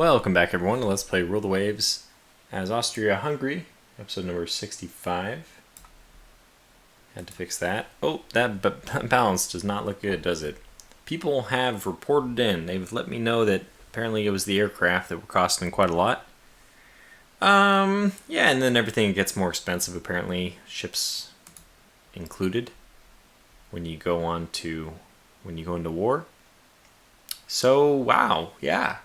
Welcome back, everyone. Let's play Rule the Waves as Austria-Hungary, episode number 65. Had to fix that. Oh, that balance does not look good, does it? People have reported in. They've let me know that apparently it was the aircraft that were costing quite a lot. Yeah, and then everything gets more expensive, apparently. Ships included when you go into war. So, wow, yeah.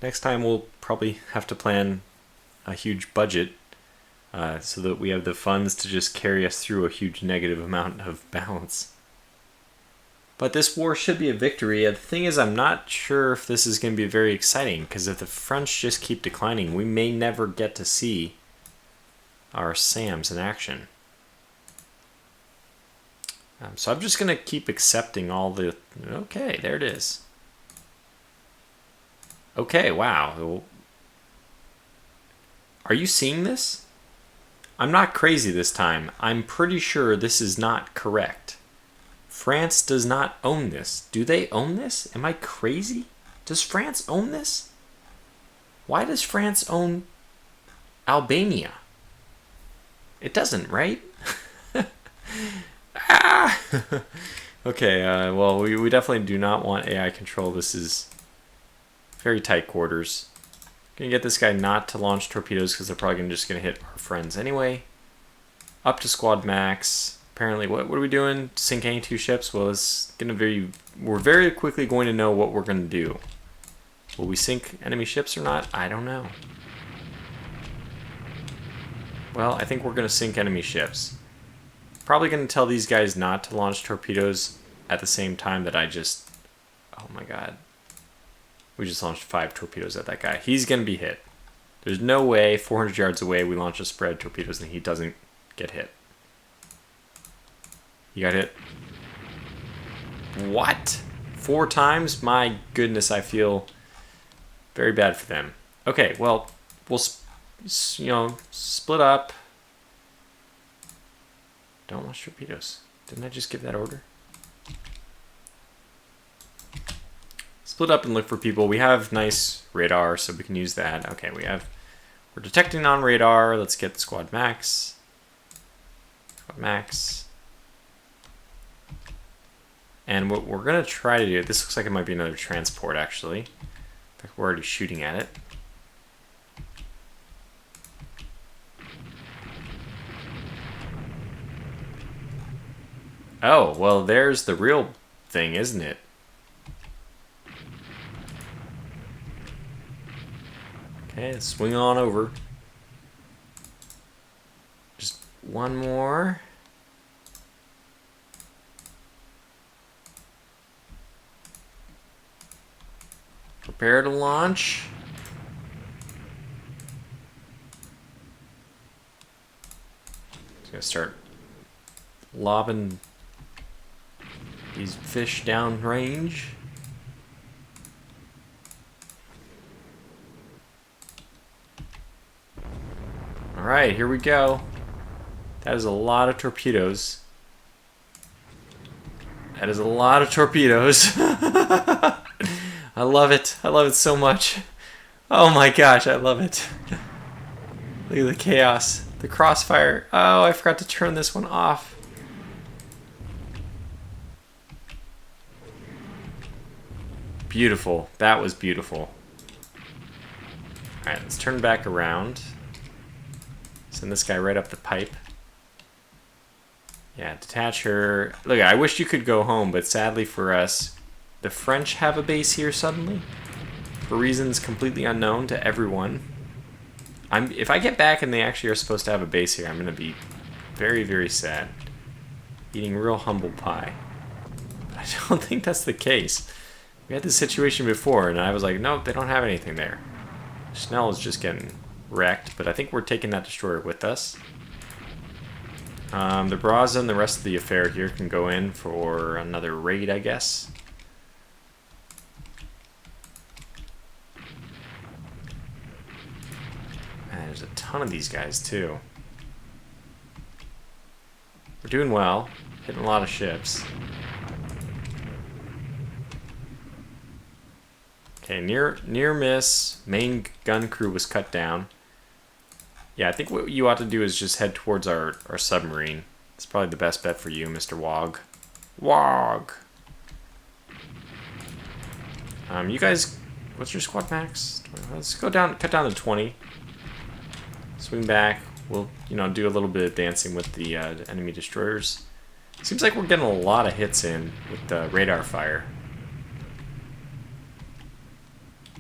Next time we'll probably have to plan a huge budget so that we have the funds to just carry us through a huge negative amount of balance. But this war should be a victory. The thing is, I'm not sure if this is going to be very exciting, because if the French just keep declining, we may never get to see our SAMs in action. So I'm just going to keep accepting all the... Okay, there it is. Okay, wow. Are you seeing this? I'm not crazy this time. I'm pretty sure this is not correct. France does not own this. Do they own this? Am I crazy? Does France own this? Why does France own Albania? It doesn't, right? Ah! Okay, well, we definitely do not want AI control. This is very tight quarters. Gonna get this guy not to launch torpedoes because they're probably just gonna hit our friends anyway. Up to squad max. Apparently, what are we doing? Sink any two ships? Well, it's gonna we're very quickly going to know what we're gonna do. Will we sink enemy ships or not? I don't know. Well, I think we're gonna sink enemy ships. Probably gonna tell these guys not to launch torpedoes at the same time that I just... Oh my god. We just launched 5 torpedoes at that guy. He's going to be hit. There's no way 400 yards away we launch a spread torpedoes and he doesn't get hit. He got hit. What? 4 times? My goodness, I feel very bad for them. Okay, well, we'll, split up. Don't launch torpedoes. Didn't I just give that order? Split up and look for people. We have nice radar, so we can use that. Okay, we're detecting on radar. Let's get the squad max. Squad max. And what we're gonna try to do, this looks like it might be another transport actually. In fact, we're already shooting at it. Oh, well, there's the real thing, isn't it? Okay, swing on over. Just one more. Prepare to launch. Just gonna start lobbing these fish down range. Alright, here we go. That is a lot of torpedoes. That is a lot of torpedoes. I love it. I love it so much. Oh my gosh, I love it. Look at the chaos. The crossfire. Oh, I forgot to turn this one off. Beautiful. That was beautiful. Alright, let's turn back around. Send this guy right up the pipe. Yeah, detach her. Look, I wish you could go home, but sadly for us, the French have a base here suddenly. For reasons completely unknown to everyone. If I get back and they actually are supposed to have a base here, I'm going to be very, very sad. Eating real humble pie. But I don't think that's the case. We had this situation before, and I was like, nope, they don't have anything there. Schnell is just getting wrecked, but I think we're taking that destroyer with us. The Braza and the rest of the affair here can go in for another raid, I guess. And there's a ton of these guys, too. We're doing well, hitting a lot of ships. Okay, near miss. Main gun crew was cut down. Yeah, I think what you ought to do is just head towards our submarine. It's probably the best bet for you, Mr. Wog. Wog! You guys, what's your squad max? Let's go down, cut down to 20. Swing back. We'll, do a little bit of dancing with the enemy destroyers. Seems like we're getting a lot of hits in with the radar fire.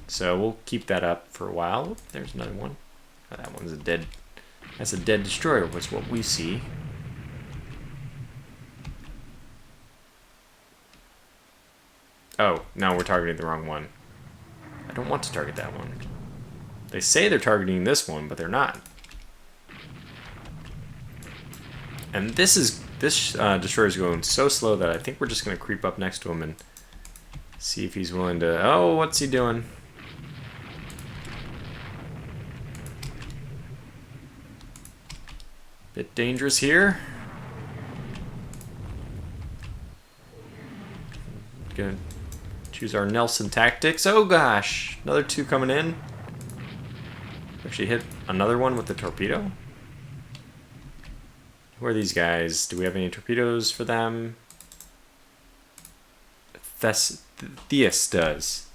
So we'll keep that up for a while. Oop, there's another one. Oh, that one's a dead. That's a dead destroyer, was what we see. Oh, no, we're targeting the wrong one. I don't want to target that one. They say they're targeting this one, but they're not. And this destroyer is going so slow that I think we're just going to creep up next to him and see if he's willing to... Oh, what's he doing? Bit dangerous here. Gonna choose our Nelson tactics. Oh gosh, another two coming in. Actually hit another one with the torpedo. Who are these guys? Do we have any torpedoes for them? Theus does.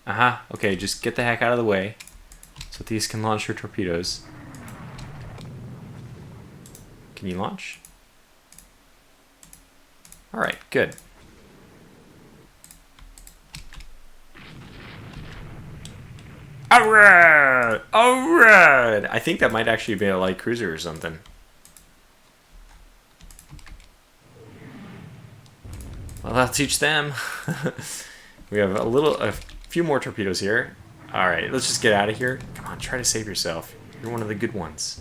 Okay, just get the heck out of the way so Theus can launch her torpedoes. Can you launch? Alright, good. Alright! Alright! I think that might actually be a light cruiser or something. Well, I'll teach them. We have a few more torpedoes here. Alright, let's just get out of here. Come on, try to save yourself. You're one of the good ones.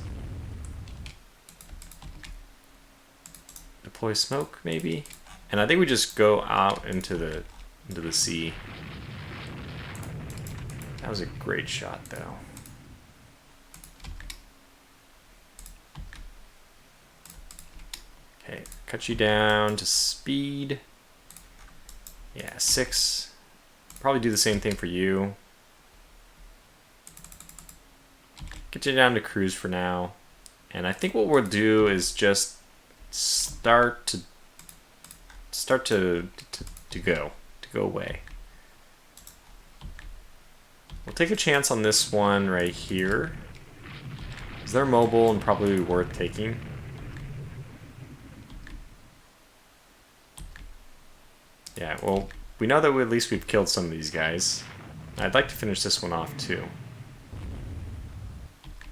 Deploy smoke, maybe? And I think we just go out into the sea. That was a great shot, though. Okay, cut you down to speed. Yeah, 6. Probably do the same thing for you. Get you down to cruise for now. And I think what we'll do is just start to go away. We'll take a chance on this one right here. Is they're mobile and probably worth taking. Yeah, well, we know that at least we've killed some of these guys. I'd like to finish this one off too.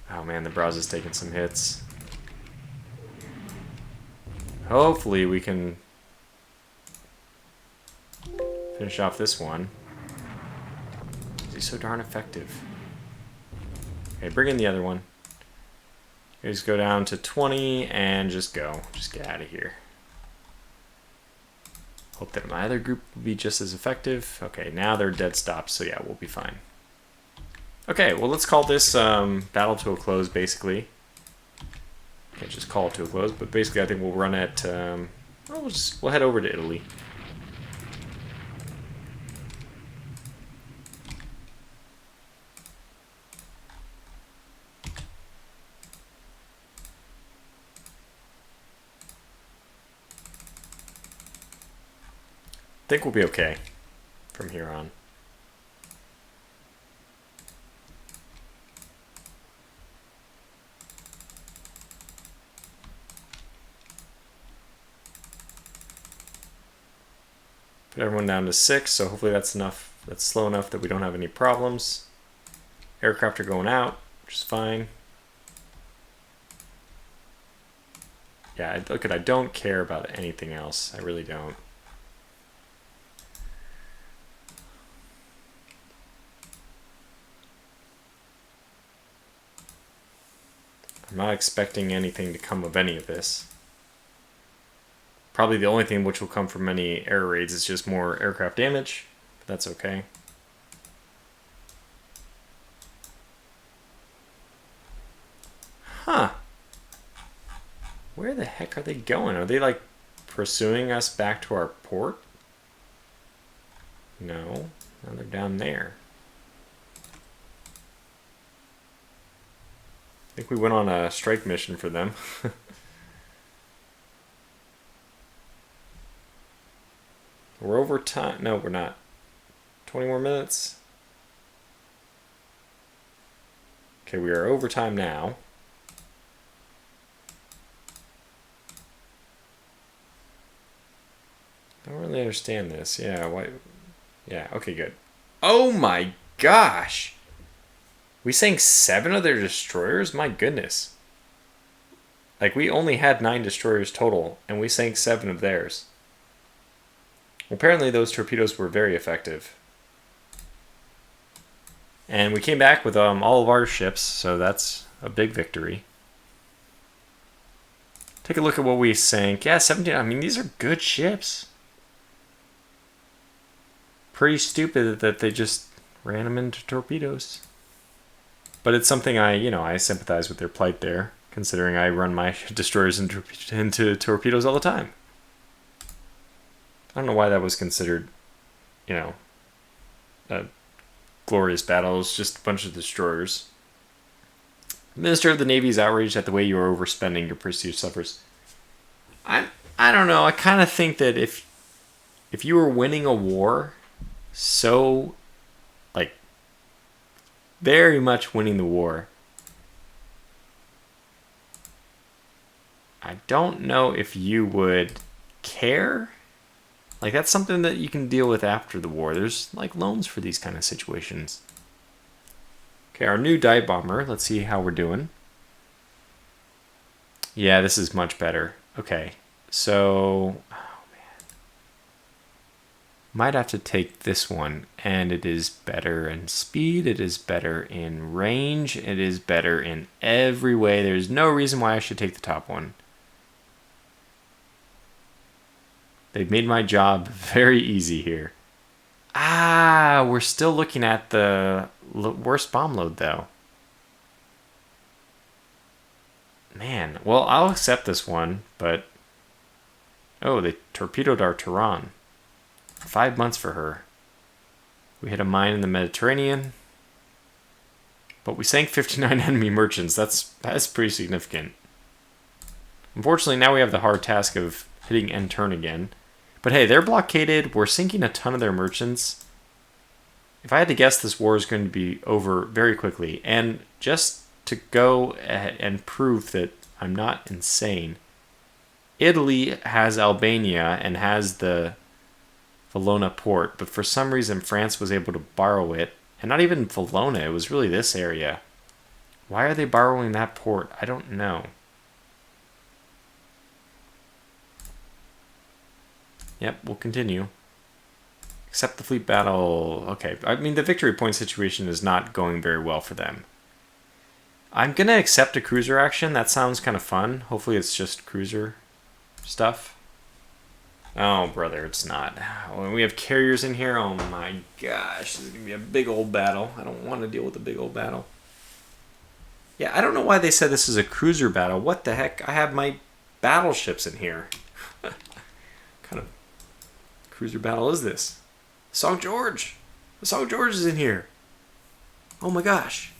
Oh man, the Braz is taking some hits. Hopefully we can finish off this one. He's so darn effective. Okay, bring in the other one. Just go down to 20 and just go. Just get out of here. Hope that my other group will be just as effective. Okay, now they're dead stopped, so yeah, we'll be fine. Okay, well let's call this battle to a close, basically. Can't just call it to a close, but basically I think we'll run at... we'll head over to Italy. I think we'll be okay from here on. Put everyone down to 6, so hopefully that's enough. That's slow enough that we don't have any problems. Aircraft are going out, which is fine. Yeah, look, I don't care about anything else. I really don't. I'm not expecting anything to come of any of this. Probably the only thing which will come from any air raids is just more aircraft damage, but that's okay. Huh. Where the heck are they going? Are they like pursuing us back to our port? No. No, they're down there. think we went on a strike mission for them. We're over time. No, we're not. 20 more minutes. Okay, we are over time now. I don't really understand this. Yeah, why? Yeah, okay, good. Oh my gosh! We sank 7 of their destroyers? My goodness. Like, we only had 9 destroyers total, and we sank 7 of theirs. Well, apparently those torpedoes were very effective. And we came back with all of our ships, so that's a big victory. Take a look at what we sank. Yeah, 17. I mean, these are good ships. Pretty stupid that they just ran them into torpedoes. But it's something I sympathize with their plight there, considering I run my destroyers into torpedoes all the time. I don't know why that was considered, a glorious battle. It was just a bunch of destroyers. The Minister of the Navy is outraged at the way you are overspending. Your prestige suffers. I don't know. I kind of think that if you were winning a war, so, like, very much winning the war, I don't know if you would care. Like, that's something that you can deal with after the war. There's, like, loans for these kind of situations. Okay, our new dive bomber. Let's see how we're doing. Yeah, this is much better. Okay, so... Oh, man. Might have to take this one. And it is better in speed. It is better in range. It is better in every way. There's no reason why I should take the top one. They've made my job very easy here. We're still looking at the worst bomb load, though. Man, well, I'll accept this one, but... Oh, they torpedoed our Tehran. 5 months for her. We hit a mine in the Mediterranean. But we sank 59 enemy merchants. That's pretty significant. Unfortunately, now we have the hard task of hitting end turn again. But hey, they're blockaded. We're sinking a ton of their merchants. If I had to guess, this war is going to be over very quickly. And just to go and prove that I'm not insane, Italy has Albania and has the Valona port. But for some reason, France was able to borrow it. And not even Valona. It was really this area. Why are they borrowing that port? I don't know. Yep, we'll continue. Accept the fleet battle. Okay, I mean, the victory point situation is not going very well for them. I'm going to accept a cruiser action. That sounds kind of fun. Hopefully it's just cruiser stuff. Oh, brother, it's not. When we have carriers in here, oh my gosh, this is going to be a big old battle. I don't want to deal with a big old battle. Yeah, I don't know why they said this is a cruiser battle. What the heck? I have my battleships in here. Kind of cruiser battle is this? St. George! The St. George is in here. Oh my gosh.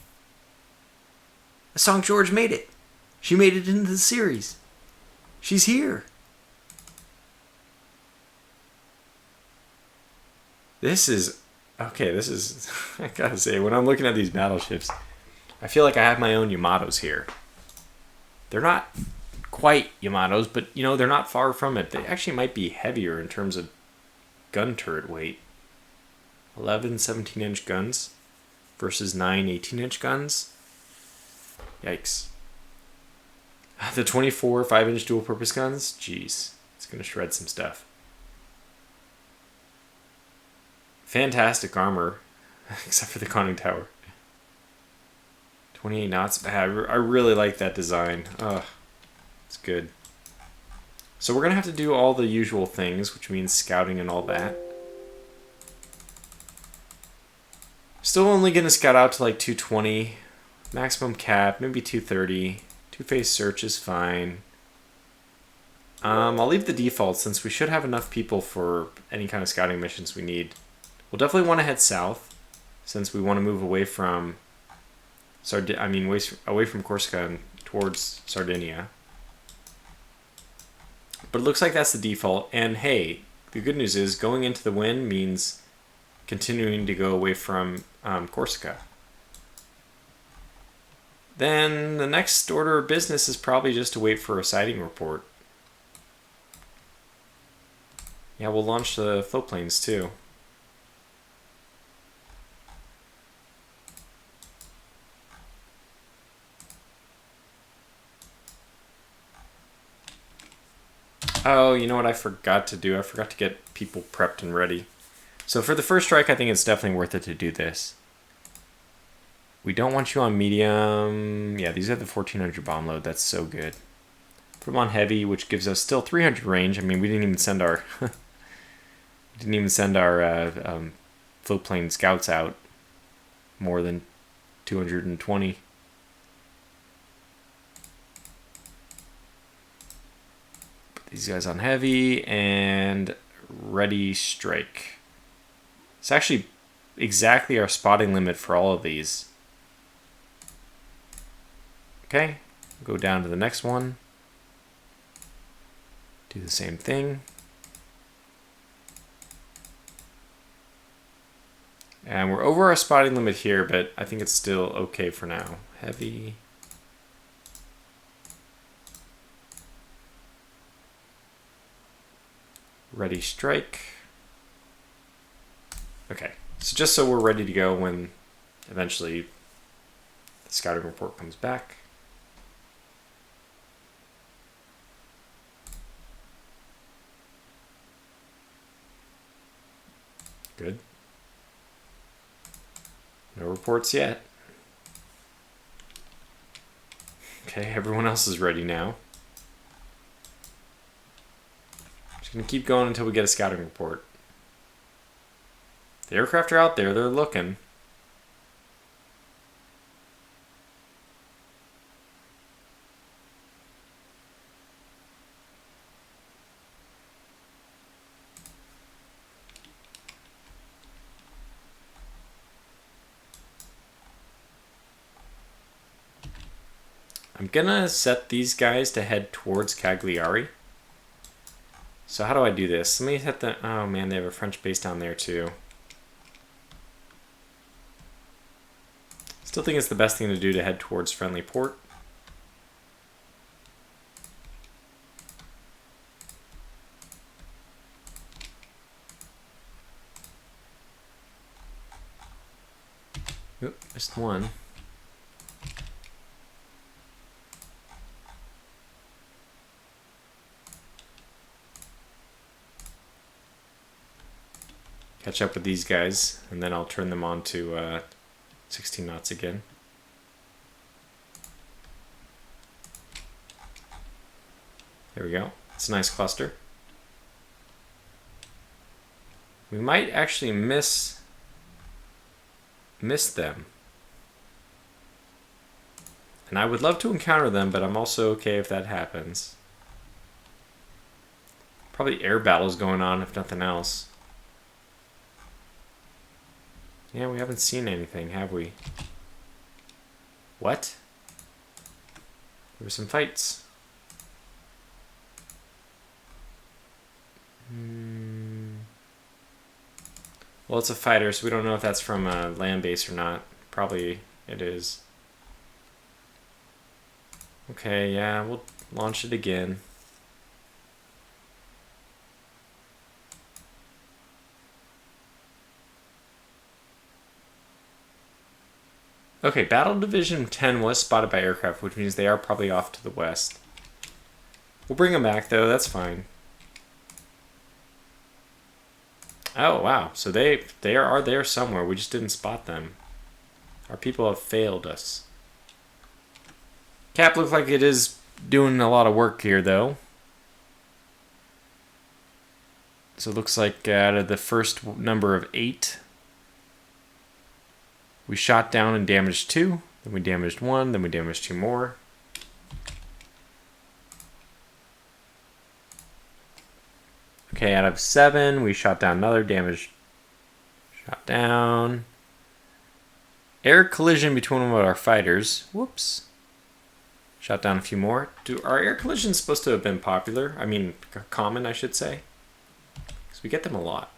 The St. George made it. She made it into the series. She's here. This is... Okay, this is... I gotta say, when I'm looking at these battleships, I feel like I have my own Yamatos here. They're not quite Yamatos, but, they're not far from it. They actually might be heavier in terms of gun turret weight. 11 17-inch guns versus 9 18-inch guns. Yikes. The 24 5-inch dual-purpose guns? Jeez. It's going to shred some stuff. Fantastic armor. Except for the conning tower. 28 knots. I really like that design. Ugh. It's good. So we're going to have to do all the usual things, which means scouting and all that. Still only going to scout out to like 220. Maximum cap, maybe 230. Two-phase search is fine. I'll leave the default since we should have enough people for any kind of scouting missions we need. We'll definitely want to head south since we want to move away from away from Corsica and towards Sardinia. But it looks like that's the default. And hey, the good news is going into the wind means continuing to go away from Corsica. Then the next order of business is probably just to wait for a sighting report. Yeah, we'll launch the float planes too. Oh, you know what I forgot to do? I forgot to get people prepped and ready. So for the first strike, I think it's definitely worth it to do this. We don't want you on medium. Yeah, these are the 1400 bomb load. That's so good. Put them on heavy, which gives us still 300 range. I mean, we didn't even send our float plane scouts out more than 220. Put these guys on heavy and ready strike. It's actually exactly our spotting limit for all of these. Okay, go down to the next one. Do the same thing. And we're over our spotting limit here, but I think it's still okay for now. Heavy. Ready strike. Okay, so just so we're ready to go when eventually the scouting report comes back. Good. No reports yet. Okay, everyone else is ready now. Just gonna keep going until we get a scouting report. The aircraft are out there, they're looking. I'm gonna set these guys to head towards Cagliari. So how do I do this? Let me hit the... Oh man, they have a French base down there too. Still think it's the best thing to do to head towards friendly port. Oop, missed one. Catch up with these guys, and then I'll turn them on to 16 knots again. There we go. It's a nice cluster. We might actually miss them. And I would love to encounter them, but I'm also okay if that happens. Probably air battles going on, if nothing else. Yeah, we haven't seen anything, have we? What? There were some fights. Well, it's a fighter, so we don't know if that's from a land base or not. Probably it is. Okay, yeah, we'll launch it again. Okay, Battle Division 10 was spotted by aircraft, which means they are probably off to the west. We'll bring them back, though. That's fine. Oh, wow. So they are there somewhere. We just didn't spot them. Our people have failed us. Cap looks like it is doing a lot of work here, though. So it looks like out of the first number of 8... we shot down and damaged 2, then we damaged 1, then we damaged 2 more. Okay, out of 7, we shot down another, damaged, shot down. Air collision between one of our fighters. Whoops. Shot down a few more. Are air collisions supposed to have been popular? I mean, common, I should say. Because we get them a lot.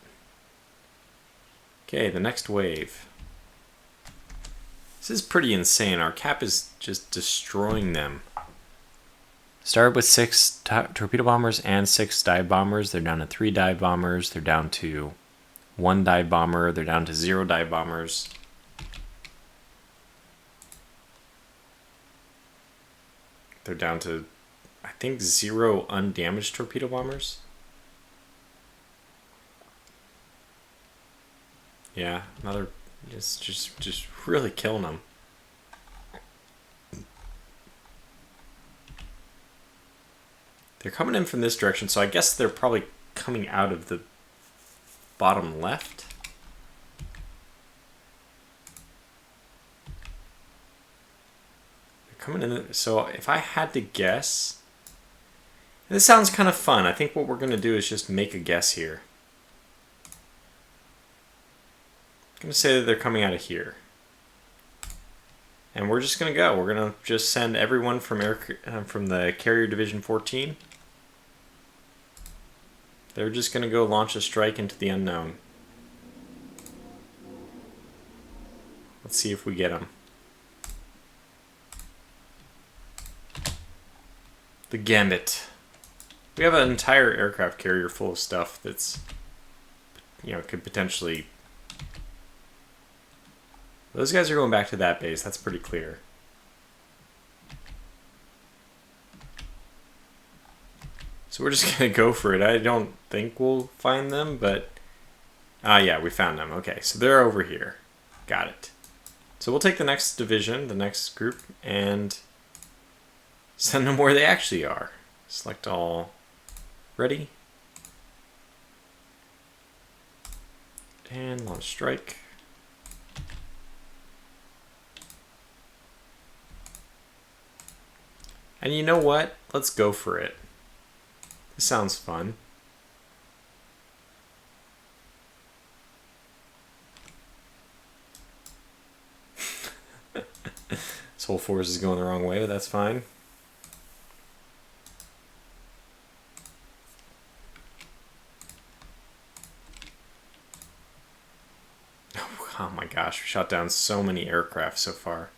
Okay, the next wave. This is pretty insane. Our cap is just destroying them. Started with 6 torpedo bombers and 6 dive bombers. They're down to 3 dive bombers. They're down to 1 dive bomber. They're down to 0 dive bombers. They're down to, I think, 0 undamaged torpedo bombers. Yeah, another, just really killing them. They're coming in from this direction, so I guess they're probably coming out of the bottom left. They're coming in, so if I had to guess, this sounds kind of fun. I think what we're going to do is just make a guess here. I'm going to say that they're coming out of here. And we're just going to go. We're going to just send everyone from the Carrier Division 14. They're just going to go launch a strike into the unknown. Let's see if we get them. The Gambit. We have an entire aircraft carrier full of stuff that's, you know, could potentially... Those guys are going back to that base. That's pretty clear. So we're just going to go for it. I don't think we'll find them, but... yeah, we found them. Okay, so they're over here. Got it. So we'll take the next division, the next group, and send them where they actually are. Select all. Ready. And launch strike. And you know what? Let's go for it. This sounds fun. This whole force is going the wrong way, but that's fine. Oh my gosh, we shot down so many aircraft so far.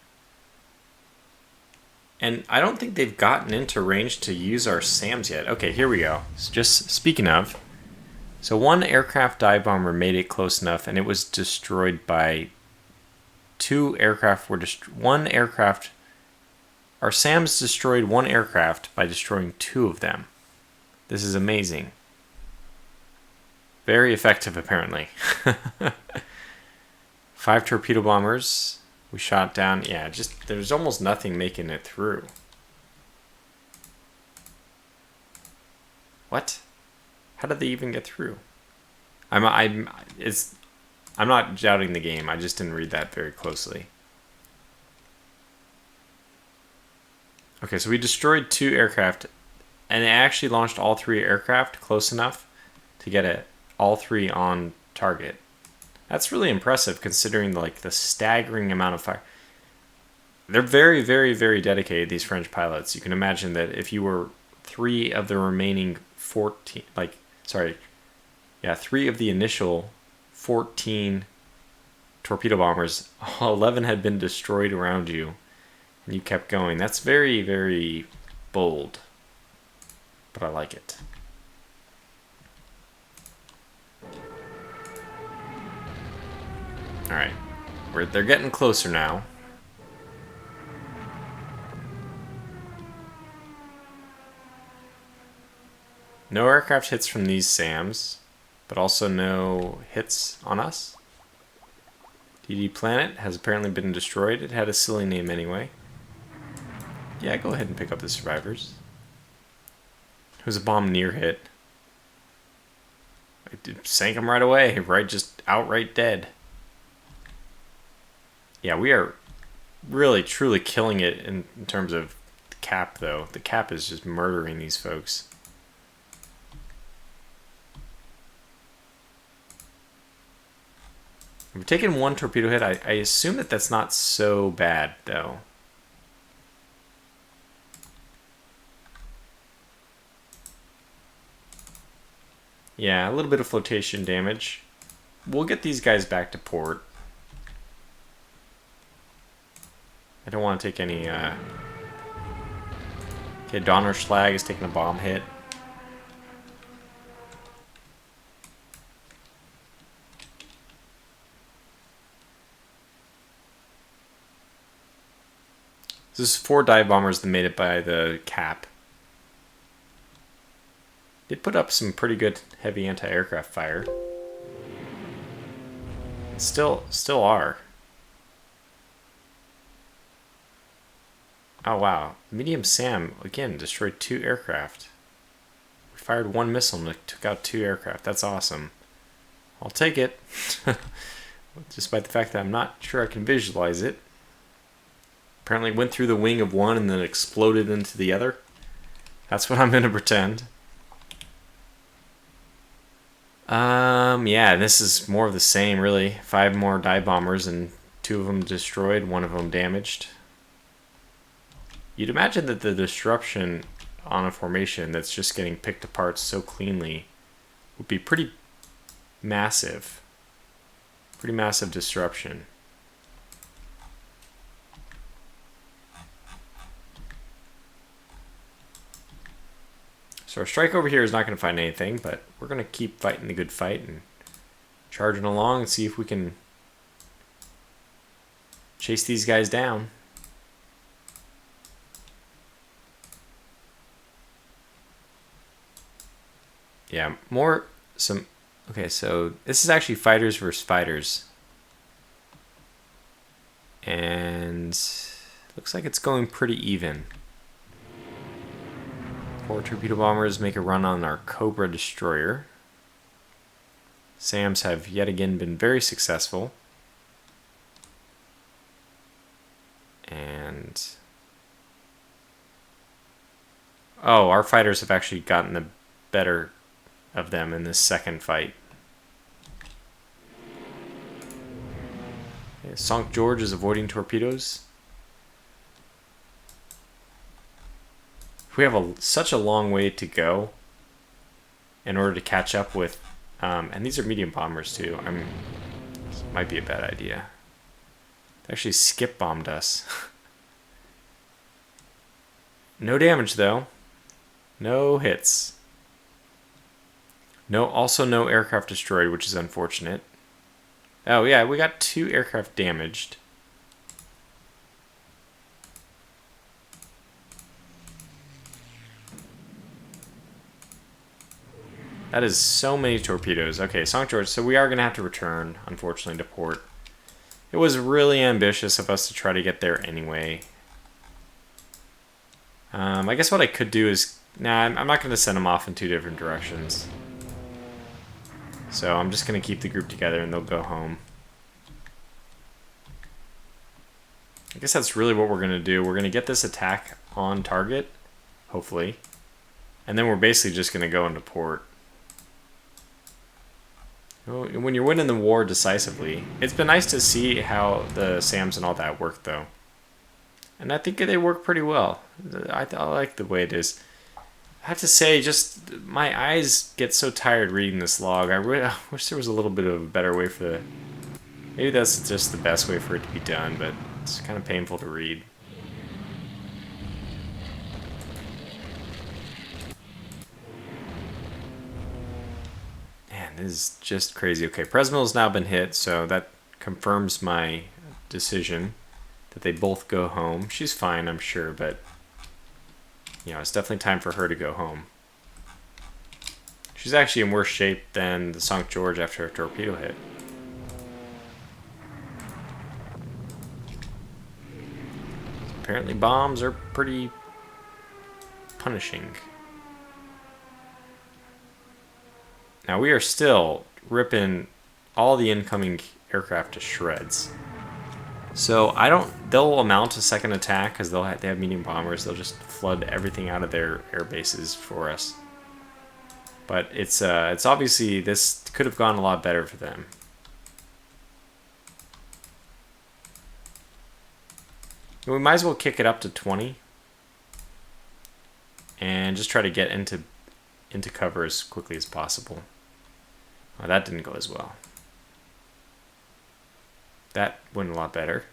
And I don't think they've gotten into range to use our SAMs yet. Okay, here we go. So just speaking of, so 1 aircraft dive bomber made it close enough, and it was destroyed by 2 aircraft. One aircraft. Our SAMs destroyed 1 aircraft by destroying 2 of them. This is amazing. Very effective, apparently. 5 torpedo bombers. We shot down, yeah, just, there's almost nothing making it through. What? How did they even get through? I'm not doubting the game, I just didn't read that very closely. Okay, so we destroyed 2 aircraft, and it actually launched all 3 aircraft close enough to get all 3 on target. That's really impressive considering the staggering amount of fire. They're very, very, very dedicated, these French pilots. You can imagine that if you were 3 of the remaining 14, 3 of the initial 14 torpedo bombers, 11 had been destroyed around you, and you kept going. That's very, very bold, but I like it. Alright, they're getting closer now. No aircraft hits from these SAMs, but also no hits on us. DD Planet has apparently been destroyed. It had a silly name anyway. Yeah, go ahead and pick up the survivors. There's a bomb near hit. It sank him right away, just outright dead. Yeah, we are really, truly killing it in terms of the cap, though. The cap is just murdering these folks. We've taken one torpedo hit. I assume that that's not so bad, though. Yeah, a little bit of flotation damage. We'll get these guys back to port. I don't want to take any... Okay, Donnerschlag is taking a bomb hit. This is 4 dive bombers that made it by the cap. They put up some pretty good heavy anti-aircraft fire. Still are. Oh wow, medium SAM again destroyed 2 aircraft. We fired 1 missile and it took out 2 aircraft. That's awesome. I'll take it. Despite the fact that I'm not sure I can visualize it. Apparently went through the wing of one and then exploded into the other. That's what I'm going to pretend. Yeah, this is more of the same, really. 5 more dive bombers and 2 of them destroyed, 1 of them damaged. You'd imagine that the disruption on a formation that's just getting picked apart so cleanly would be pretty massive. Pretty massive disruption. So our strike over here is not going to find anything, but we're going to keep fighting the good fight and charging along and see if we can chase these guys down. Yeah, okay, so this is actually fighters versus fighters. And looks like it's going pretty even. 4 torpedo bombers make a run on our Cobra destroyer. SAMs have yet again been very successful. And... oh, our fighters have actually gotten the better of them in this second fight. Okay, St. George is avoiding torpedoes. We have such a long way to go in order to catch up with, and these are medium bombers too. This might be a bad idea. They actually skip bombed us. No damage though. No hits. Also no aircraft destroyed, which is unfortunate. Oh yeah, we got 2 aircraft damaged. That is so many torpedoes. Okay, St. George, so we are going to have to return, unfortunately, to port. It was really ambitious of us to try to get there anyway. I guess what I could do is... nah, I'm not going to send them off in 2 different directions. So I'm just going to keep the group together and they'll go home. I guess that's really what we're going to do. We're going to get this attack on target, hopefully. And then we're basically just going to go into port. When you're winning the war decisively, it's been nice to see how the SAMs and all that work, though. And I think they work pretty well. I like the way it is. I have to say, just my eyes get so tired reading this log. I wish there was a little bit of a better way for the... maybe that's just the best way for it to be done, but it's kind of painful to read. Man, this is just crazy. Okay, Presmill has now been hit, so that confirms my decision that they both go home. She's fine, I'm sure, but you know, it's definitely time for her to go home. She's actually in worse shape than the St. George after a torpedo hit. Apparently bombs are pretty punishing. Now we are still ripping all the incoming aircraft to shreds. So they'll mount a second attack because they have medium bombers. They'll just flood everything out of their air bases for us. But it's obviously, this could have gone a lot better for them. We might as well kick it up to 20. And just try to get into cover as quickly as possible. Oh, that didn't go as well. That went a lot better.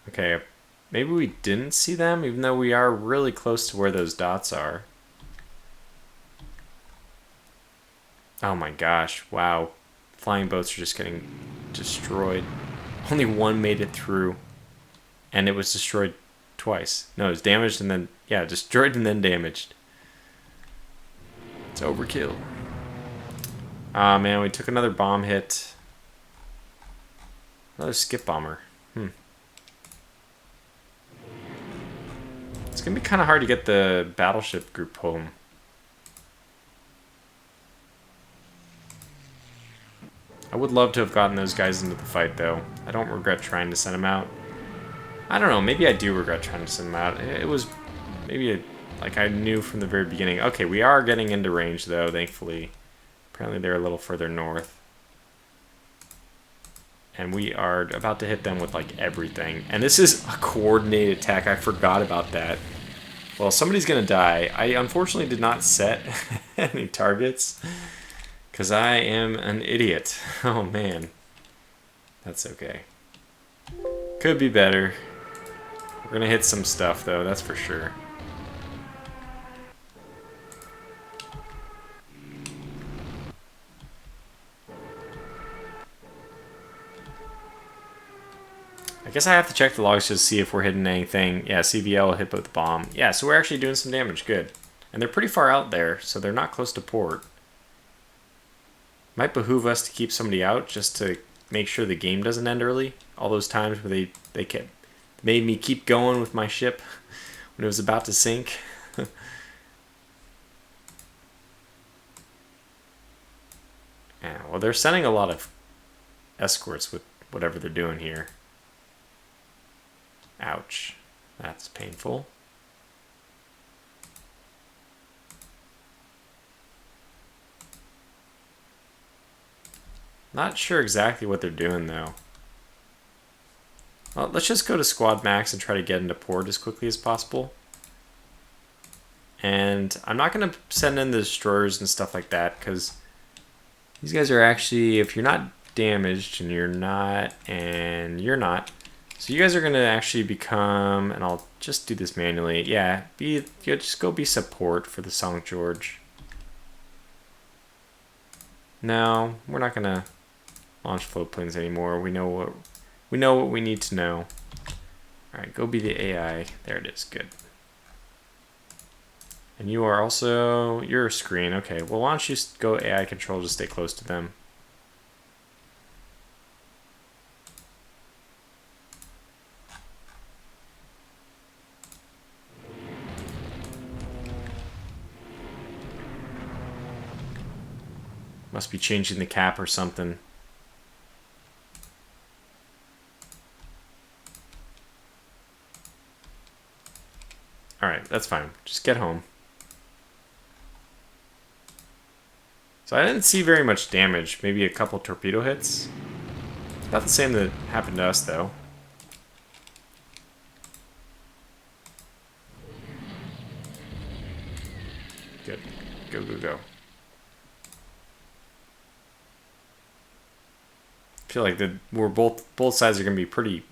Okay, maybe we didn't see them, even though we are really close to where those dots are. Oh my gosh, wow. Flying boats are just getting destroyed. Only one made it through. And it was destroyed twice. No, it was damaged and then, yeah, destroyed and then damaged. It's overkill. Ah, man, we took another bomb hit. Another skip bomber. It's gonna be kind of hard to get the battleship group home. I would love to have gotten those guys into the fight, though. I don't regret trying to send them out. I don't know, maybe I do regret trying to send them out. It was maybe like I knew from the very beginning. Okay, we are getting into range, though, thankfully. Apparently they're a little further north. And we are about to hit them with, like, everything. And this is a coordinated attack. I forgot about that. Well, somebody's going to die. I unfortunately did not set any targets. Because I am an idiot. Oh, man. That's okay. Could be better. We're going to hit some stuff, though. That's for sure. I guess I have to check the logs just to see if we're hitting anything. Yeah, CVL hit both the bomb. Yeah, so we're actually doing some damage. Good. And they're pretty far out there, so they're not close to port. Might behoove us to keep somebody out just to make sure the game doesn't end early. All those times where they kept made me keep going with my ship when it was about to sink. Yeah, well, they're sending a lot of escorts with whatever they're doing here. Ouch. That's painful. Not sure exactly what they're doing, though. Well, let's just go to squad max and try to get into port as quickly as possible. And I'm not going to send in the destroyers and stuff like that, because these guys are actually, if you're not damaged, and you're not, so you guys are going to actually become, and I'll just do this manually, yeah, just go be support for the St. George. No, we're not going to launch float planes anymore. We know what we need to know. All right, go be the AI. There it is. Good. And you are also, you're a screen. Okay, well, why don't you go AI control to stay close to them. Must be changing the cap or something. Alright, that's fine. Just get home. So I didn't see very much damage. Maybe a couple torpedo hits. About the same that happened to us, though. Good. Go, go, go. I feel like we're both sides are going to be pretty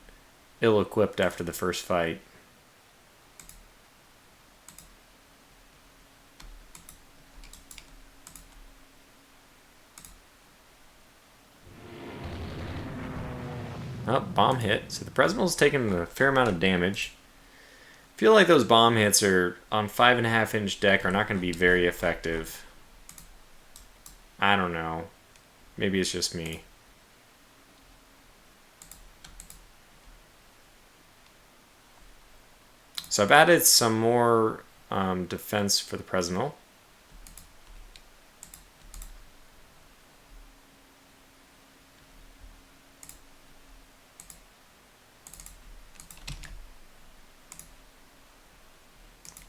ill-equipped after the first fight. Oh, bomb hit. So the Presnell's taking a fair amount of damage. I feel like those bomb hits are on 5.5-inch deck are not going to be very effective. I don't know. Maybe it's just me. So I've added some more defense for the Presnell.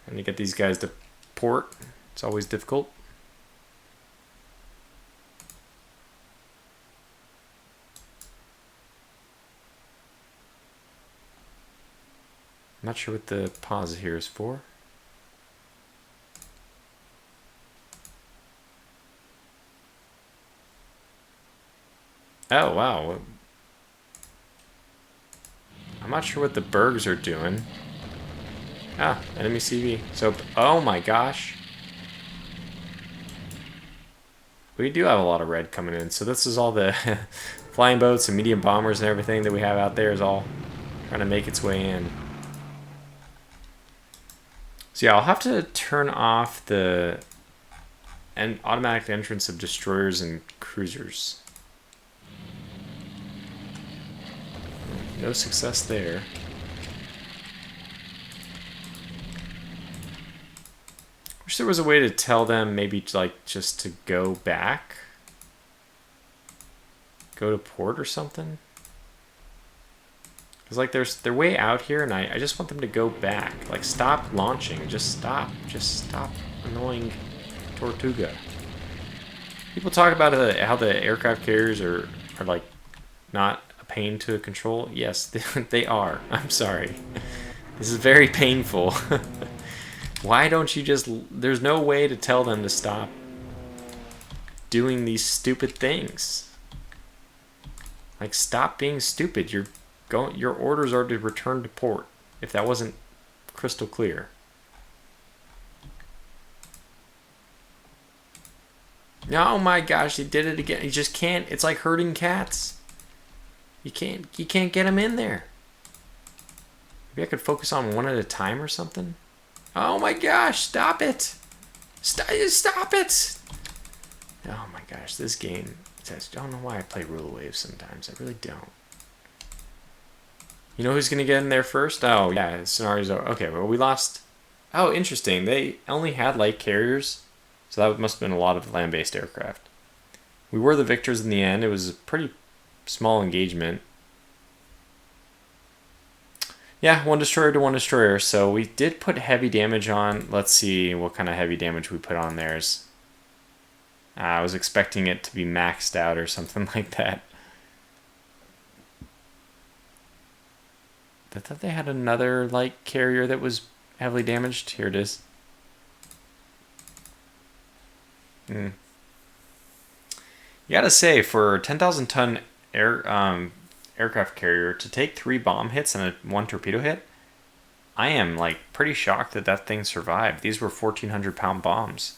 And to get these guys to port, it's always difficult. I'm not sure what the pause here is for. Oh, wow. I'm not sure what the Bergs are doing. Ah, enemy CV. So, oh my gosh. We do have a lot of red coming in. So this is all the flying boats and medium bombers and everything that we have out there is all trying to make its way in. So yeah, I'll have to turn off the automatic entrance of destroyers and cruisers. No success there. Wish there was a way to tell them maybe like just to go back. Go to port or something. Because like they're way out here and I just want them to go back. Like stop launching. Just stop. Just stop annoying Tortuga. People talk about how the aircraft carriers are like not a pain to control. Yes, they are. I'm sorry. This is very painful. Why don't you just... There's no way to tell them to stop doing these stupid things. Like, stop being stupid. Your orders are to return to port. If that wasn't crystal clear. Oh my gosh, he did it again. He just can't... It's like herding cats. You can't get them in there. Maybe I could focus on one at a time or something. Oh my gosh, stop it. Stop it. Oh my gosh, this game. I don't know why I play Rule of Waves sometimes. I really don't. You know who's going to get in there first? Oh, yeah, scenario's over. Okay, well, we lost. Oh, interesting. They only had light carriers. So that must have been a lot of land-based aircraft. We were the victors in the end. It was a pretty small engagement. Yeah, one destroyer to one destroyer. So we did put heavy damage on. Let's see what kind of heavy damage we put on theirs. I was expecting it to be maxed out or something like that. I thought they had another light carrier that was heavily damaged. Here it is. You gotta say, for a 10,000 ton aircraft carrier to take 3 bomb hits and 1 torpedo hit, I am like pretty shocked that that thing survived. These were 1,400 pound bombs.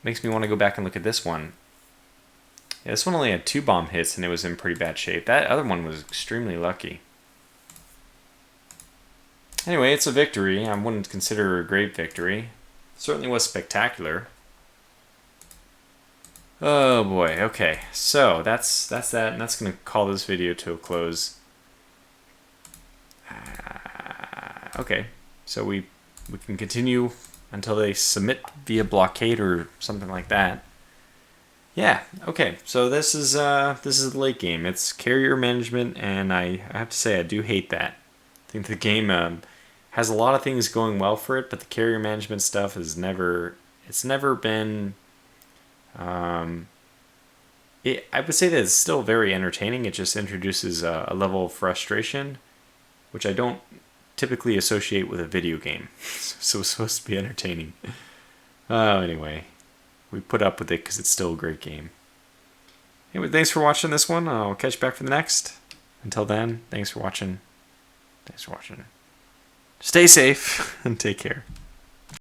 Makes me want to go back and look at this one. Yeah, this one only had 2 bomb hits and it was in pretty bad shape. That other one was extremely lucky. Anyway, it's a victory. I wouldn't consider it a great victory. It certainly was spectacular. Oh boy, okay. So that's that, and that's going to call this video to a close. Okay, so we can continue until they submit via blockade or something like that. Yeah, okay. So this is the late game. It's carrier management, and I have to say I do hate that. I think the game has a lot of things going well for it, but the carrier management stuff has never been. I would say that it's still very entertaining. It just introduces a level of frustration, which I don't typically associate with a video game. So it's supposed to be entertaining. Anyway, we put up with it because it's still a great game. Anyway, thanks for watching this one. I'll catch you back for the next. Until then, thanks for watching. Stay safe and take care.